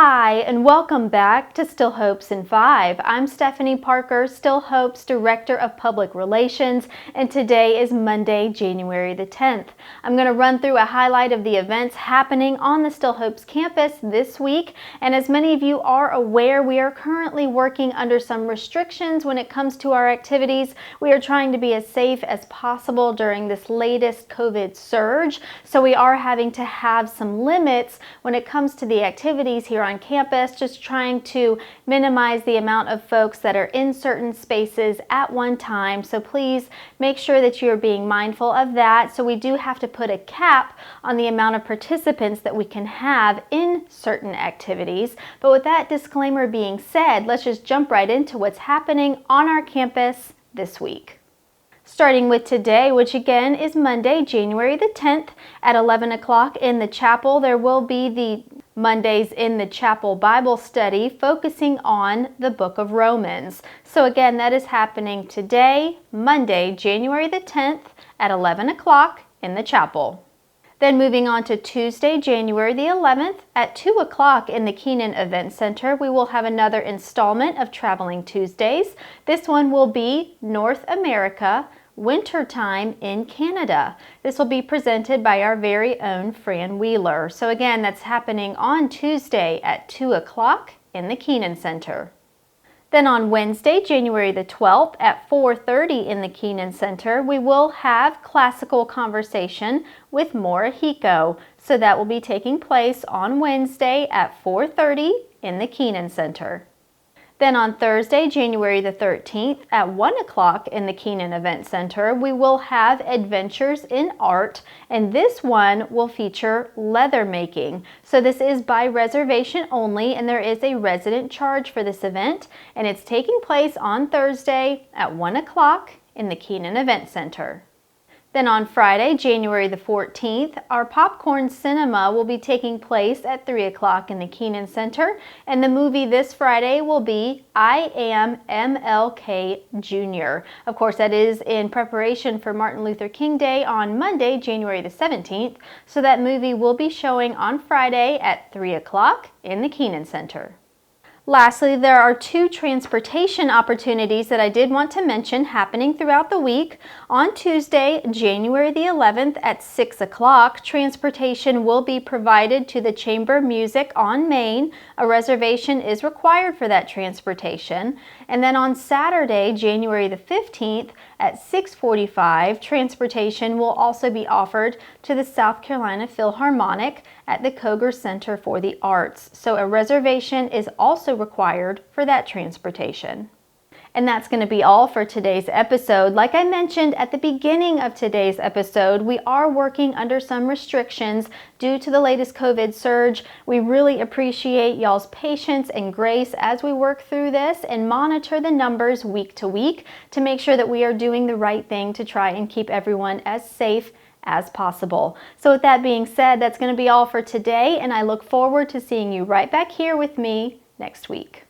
Hi, and welcome back to Still Hopes in 5. I'm Stephanie Parker, Still Hopes Director of Public Relations, and today is Monday, January the 10th. I'm going to run through a highlight of the events happening on the Still Hopes campus this week, and as many of you are aware, we are currently working under some restrictions when it comes to our activities. We are trying to be as safe as possible during this latest COVID surge, so we are having to have some limits when it comes to the activities here on campus, just trying to minimize the amount of folks that are in certain spaces at one time. So please make sure that you're being mindful of that. So we do have to put a cap on the amount of participants that we can have in certain activities. But with that disclaimer being said, let's just jump right into what's happening on our campus this week. Starting with today, which again is Monday, January the 10th at 11 o'clock in the chapel, there will be the Mondays in the Chapel Bible study focusing on the book of Romans. So again, that is happening today, Monday, January the 10th at 11 o'clock in the chapel. Then moving on to Tuesday, January the 11th at 2 o'clock in the Keenan Event Center, we will have another installment of Traveling Tuesdays. This one will be North America, Wintertime in Canada. This will be presented by our very own Fran Wheeler. So again, that's happening on Tuesday at 2 o'clock in the Keenan Center. Then on Wednesday, January the 12th at 4:30 in the Keenan Center, we will have Classical Conversation with Maura Hiko. So that will be taking place on Wednesday at 4:30 in the Keenan Center. Then on Thursday, January the 13th at 1 o'clock in the Keenan Event Center, we will have Adventures in Art, and this one will feature leather making. So this is by reservation only, and there is a resident charge for this event, and it's taking place on Thursday at 1 o'clock in the Keenan Event Center. Then on Friday, January the 14th, our popcorn cinema will be taking place at 3 o'clock in the Keenan Center, and the movie this Friday will be I Am MLK Jr. Of course, that is in preparation for Martin Luther King Day on Monday, January the 17th, so that movie will be showing on Friday at 3 o'clock in the Keenan Center. Lastly, there are two transportation opportunities that I did want to mention happening throughout the week. On Tuesday, January the 11th at 6 o'clock, transportation will be provided to the Chamber Music on Main. A reservation is required for that transportation. And then on Saturday, January the 15th at 6:45, transportation will also be offered to the South Carolina Philharmonic at the Koger Center for the Arts. So a reservation is also required for that transportation. And that's going to be all for today's episode. Like I mentioned at the beginning of today's episode, we are working under some restrictions due to the latest COVID surge. We really appreciate y'all's patience and grace as we work through this and monitor the numbers week to week to make sure that we are doing the right thing to try and keep everyone as safe as possible. So with that being said, that's going to be all for today, and I look forward to seeing you right back here with me next week.